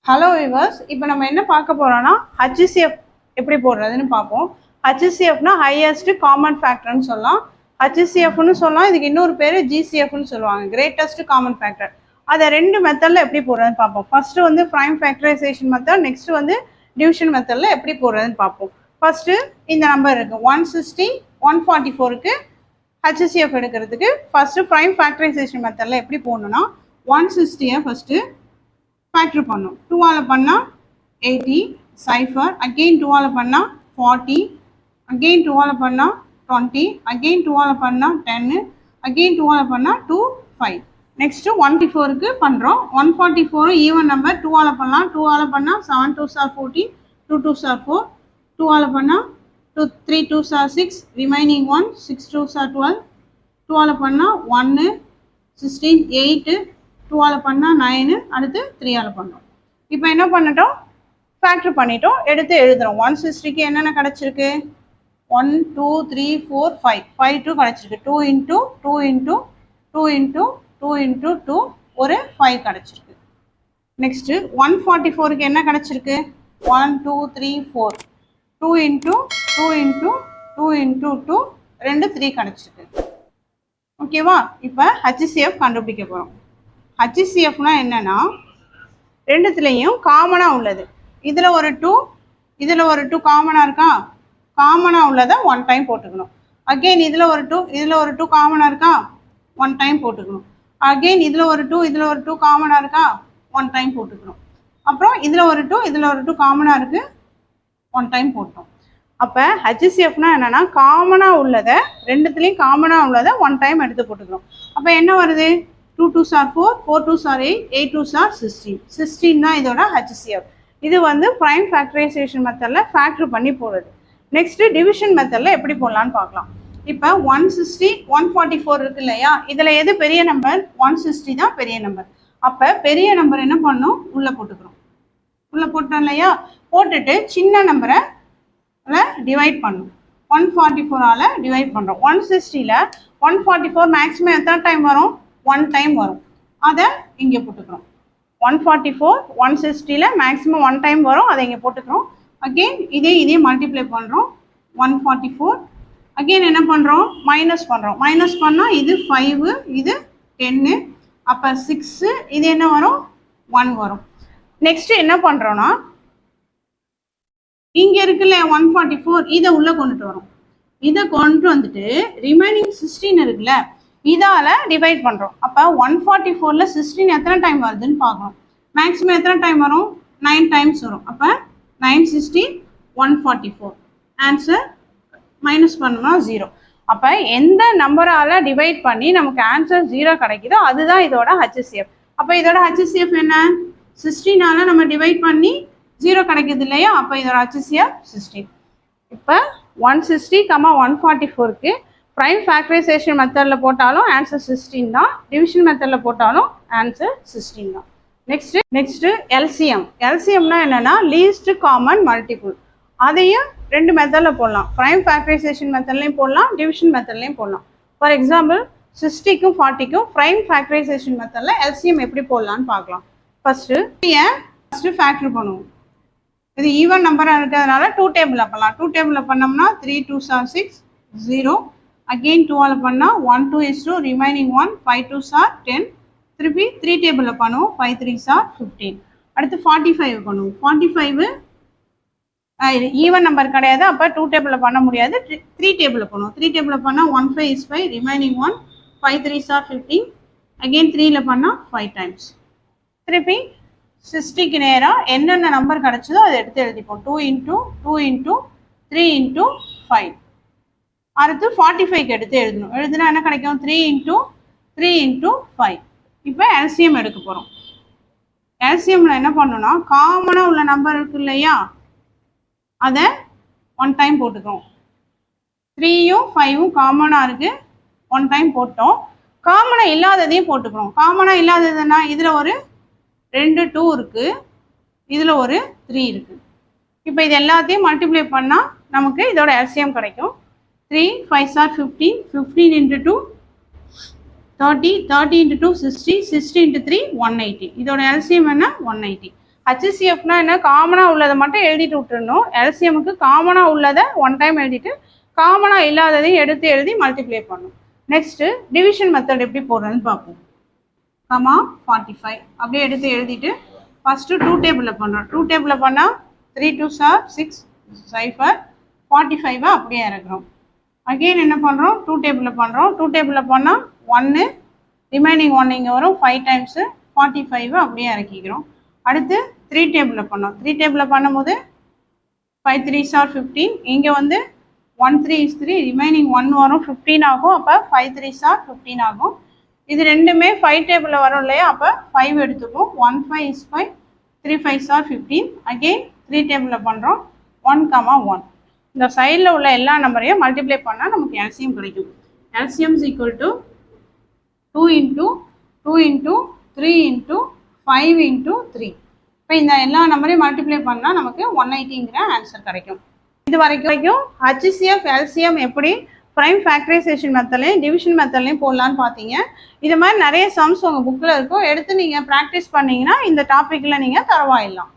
Hello viewers, இப்போ நம்ம என்ன பார்க்க போகிறோம்னா HCF எப்படி போடுறதுன்னு பார்ப்போம். HCFனா ஹையஸ்ட் காமன் ஃபேக்டர்னு சொல்லலாம். HCFனு சொல்லலாம். இதுக்கு இன்னொரு பேர் GCFனு சொல்லுவாங்க, கிரேட்டஸ்ட் காமன் ஃபேக்டர். அதை ரெண்டு மெத்தடில் எப்படி போடுறதுன்னு பார்ப்போம். ஃபர்ஸ்ட்டு வந்து ப்ரைம் ஃபேக்டரைசேஷன் மெத்தட், நெக்ஸ்ட் வந்து டிவிஷன் மெத்தடில் எப்படி போடுறதுன்னு பார்ப்போம். ஃபர்ஸ்ட்டு இந்த நம்பர் இருக்குது 160 144க்கு HCF எடுக்கிறதுக்கு ஃபர்ஸ்ட்டு ப்ரைம் ஃபேக்டரைசேஷன் மெத்தடில் எப்படி போடணும்னா 160 ஃபர்ஸ்ட்டு ஃபேக்டர் பண்ணோம். 2ஆல் பண்ணால் 80, சைஃபர், அகெயின் 2ஆல் பண்ணால் 40, அகெயின் 2ஆல் பண்ணால் 20, அகெயின் 2ஆல் பண்ணால் 10, அகெயின் 2ஆல் பண்ணால் 2, 5. நெக்ஸ்ட்டு 144க்கு பண்ணுறோம். 144 ஈவன் நம்பர், 2ஆல் பண்ணலாம். 2ஆல் பண்ணால் 7 2s are 14, 2 2s are 4, 2ஆல் பண்ணால் 3 2s are 6, remaining 1, 6 2s are 12, 2ஆல் பண்ணால் 1, 16 8, 2ஆல் பண்ணால் 9, அடுத்து 3ஆல் பண்ணோம். இப்போ என்ன பண்ணிட்டோம், ஃபேக்டர் பண்ணிட்டோம், எடுத்து எழுதுகிறோம். 160க்கு என்னென்ன கிடச்சிருக்கு, 1 2 3 4 5 5 2 கிடச்சிருக்கு. 2 இன்ட்டு 2 இன்ட்டு 2 இன்ட்டு 2 இன்ட்டு 2 ஒரு 5 கிடச்சிருக்கு. நெக்ஸ்ட்டு 144க்கு என்ன கிடச்சிருக்கு, 1 2 3 4 2 இன்ட்டு 2 இன்ட்டு 2 இன்ட்டு 2 ரெண்டு 3 கிடச்சிருக்கு. ஓகேவா? இப்போ HCF கண்டுபிடிக்க போகிறோம். HCFனா என்னன்னா ரெண்டுத்துலேயும் காமனாக உள்ளது. இதில் ஒரு 2 இதில் ஒரு 2 காமனாக இருக்கா, காமனாக உள்ளதை 1 டைம் போட்டுக்கணும். அகெயின் இதில் ஒரு 2 இதில் ஒரு 2 காமனாக இருக்கா, 1 டைம் போட்டுக்கணும். அகெயின் இதில் ஒரு 2 இதில் ஒரு 2 காமனாக இருக்கா, 1 டைம் போட்டுக்கணும். அப்புறம் இதில் ஒரு 2 இதில் ஒரு 2 காமனாக இருக்குது, 1 டைம் போட்டோம். அப்போ HCFனா என்னென்னா காமனாக உள்ளதை ரெண்டுத்துலேயும் காமனாக உள்ளதை 1 டைம் எடுத்து போட்டுக்கிறோம். அப்போ என்ன வருது, 2 2s are 4, 4 2s are 8, 8 2s are 16. 16 தான் இதோட HCF. இது வந்து ப்ரைம் ஃபேக்டரைசேஷன் மெத்தடில் ஃபேக்டர் பண்ணி போடுறது. நெக்ஸ்ட்டு டிவிஷன் மெத்தடில் எப்படி போடலான்னு பார்க்கலாம். இப்போ 160 144 இருக்கு இல்லையா, இதில் எது பெரிய நம்பர், 160 தான் பெரிய நம்பர். அப்போ பெரிய நம்பர் என்ன பண்ணணும், உள்ளே போட்டுக்கிறோம். உள்ளே போட்டோம் இல்லையா, போட்டுட்டு சின்ன நம்பரை டிவைட் பண்ணணும். 144ஆல் டிவைட் பண்ணுறோம். 160ல் 144 மேக்ஸிமம் எத்தனை டைம் வரும், 1 டைம் வரும். அதை இங்கே போட்டுக்கிறோம். 144 160ல் மேக்ஸிமம் 1 டைம் வரும், அதை இங்கே போட்டுக்கிறோம். அகெயின் இதே மல்டிப்ளை பண்ணுறோம். 144 அகெயின் என்ன பண்ணுறோம், மைனஸ் பண்ணுறோம். மைனஸ் பண்ணால் இது 5, இது 10, அப்போ 6, இது என்ன வரும், 1 வரும். நெக்ஸ்ட்டு என்ன பண்ணுறோன்னா இங்கே இருக்குல்ல 144, இதை உள்ளே கொண்டுட்டு வரோம். இதை கொண்டு வந்துட்டு ரிமைனிங் 16 இருக்குல்ல, இதால் டிவைட் பண்ணுறோம். அப்போ 144ல் 16 எத்தனை டைம் வருதுன்னு பார்க்கணும். மேக்ஸிமம் எத்தனை டைம் வரும், 9 டைம்ஸ் வரும். அப்போ 9 16 144. ஆன்சர் மைனஸ் பண்ணோம்னா 0. அப்போ எந்த நம்பரால் டிவைட் பண்ணி நமக்கு ஆன்சர் 0 கிடைக்குதோ அதுதான் இதோட HCF. அப்போ இதோட HCF என்ன, 16ஆல் நம்ம டிவைட் பண்ணி 0 கிடைக்குது இல்லையா, அப்போ இதோட HCF 16. இப்போ 160, 144க்கு ப்ரைம் ஃபேக்டரைசேஷன் மெத்தடில் போட்டாலும் ஆன்சர் 16 தான், டிவிஷன் மெத்தடில் போட்டாலும் ஆன்சர் 16 தான். நெக்ஸ்ட்டு எல்சிஎம்னா என்னென்னா லீஸ்ட் காமன் மல்டிபிள். அதையும் ரெண்டு மெத்தடில் போடலாம். ப்ரைம் ஃபேக்டரைசேஷன் மெத்தட்லையும் போடலாம், டிவிஷன் மெத்தட்லையும் போடலாம். ஃபார் எக்ஸாம்பிள் 60க்கும் 40க்கும் ப்ரைம் ஃபேக்டரைசேஷன் மெத்தடில் எல்சிஎம் எப்படி போடலான்னு பார்க்கலாம். ஃபஸ்ட்டு ஃபேக்டர் பண்ணுவோம். இது ஈவன் நம்பராக இருக்கிறதுனால 2 டேபிளில் பண்ணலாம். 2 டேபிளில் பண்ணோம்னா 3 2s are 6, 0. அகெயின் 2ஆல் பண்ணால் 1 2 is 2, ரிமைனிங் 1, 5 2s are 10. திருப்பி 3 டேபிளில் பண்ணுவோம். 5 3s are 15. அடுத்து 45 பண்ணுவோம். 45 ஈவன் நம்பர் கிடையாது, அப்போ 2 டேபிளில் பண்ண முடியாது. 3 டேபிளில் பண்ணுவோம். 3 டேபிளில் பண்ணால் 1 5 is 5, remaining 1, 5 3s are 15. Again 3ல் பண்ணால் 5 டைம்ஸ். திருப்பி 60க்கு நேராக என்னென்ன நம்பர் கிடச்சதோ அதை எடுத்து எழுதிப்போம். 2 இன்ட்டு 2 இன்ட்டு 3 இன்ட்டு 5. அடுத்து 45க்கு எடுத்து எழுதணும். எழுதுனா என்ன கிடைக்கும், 3 இன்ட்டு 3 இன்ட்டு 5. இப்போ எல்சிஎம் எடுக்க போகிறோம். எல்சிஎம்மில் என்ன பண்ணணும்னா காமனாக உள்ள நம்பர் இருக்கு இல்லையா, அதை 1 டைம் போட்டுக்கிறோம். 3யும் 5ம் காமனாக இருக்குது, 1 டைம் போட்டோம். காமனாக இல்லாததையும் போட்டுக்கிறோம். காமனாக இல்லாததுன்னா இதில் ஒரு 2 2 இருக்குது, இதில் ஒரு 3 இருக்குது. இப்போ இது எல்லாத்தையும் மல்டிப்ளை பண்ணால் நமக்கு இதோட எல்சிஎம் கிடைக்கும். 3 5s are 15, 15 into 2 30, 30 into 2 60, 60 into 3 180. இதோட எல்சிஎம் என்ன, 180. HCFனா என்ன, காமனாக உள்ளதை மட்டும் எழுதிட்டு விட்டுருணும். எல்சிஎம்க்கு காமனாக உள்ளதை ஒன் டைம் எழுதிட்டு காமனாக இல்லாததையும் எடுத்து எழுதி மல்டிப்ளை பண்ணணும். நெக்ஸ்ட்டு டிவிஷன் மெத்தட் எப்படி போடுறதுன்னு பார்ப்போம். 45 அப்படியே எடுத்து எழுதிட்டு ஃபஸ்ட்டு 2 டேபிளில் பண்ணுறோம். 2 டேபிளில் பண்ணால் 3 2s are 6 0 45 அப்படியே இறக்குறோம். அகெயின் என்ன பண்ணுறோம், 2 டேபிளில் பண்ணுறோம். 2 டேபிளில் பண்ணால் 1 ரிமைனிங் 1 இங்கே வரும் 5 டைம்ஸு 45 அப்படியே இறக்கிக்கிறோம். அடுத்து 3 டேபிளில் பண்ணோம். 3 டேபிளில் பண்ணும்போது 5 3s are 15, இங்கே வந்து 1 3 is 3 ரிமைனிங் 1 வரும் 15 ஆகும். அப்போ 5 3s are 15 ஆகும். இது ரெண்டுமே 5 டேபிளில் வரும் இல்லையா, அப்போ 5 எடுத்துக்கும். 1 5 is 5 3 5s are 15. அகெயின் 3 டேபிளில் பண்ணுறோம். 1 1 இந்த சைடில் உள்ள எல்லா நம்பரையும் மல்டிப்ளை பண்ணால் நமக்கு எல்சிஎம் கிடைக்கும். LCM is equal to 2 into 2 into 3 into 5 into 3. இப்போ இந்த எல்லா நம்பரையும் மல்டிப்ளை பண்ணால் நமக்கு 180ங்கிற ஆன்சர் கிடைக்கும். இது வரைக்கும் HCF LCM எப்படி ப்ரைம் ஃபேக்டரைசேஷன் மெத்தட்லையும் டிவிஷன் மெத்தட்லையும் போடலான்னு பார்த்தீங்க. இது மாதிரி நிறைய சம்ஸ் உங்கள் புக்கில் இருக்கும். எடுத்து நீங்கள் ப்ராக்டிஸ் பண்ணிங்கன்னா இந்த டாப்பிக்கில் நீங்கள் தரவாயிடலாம்.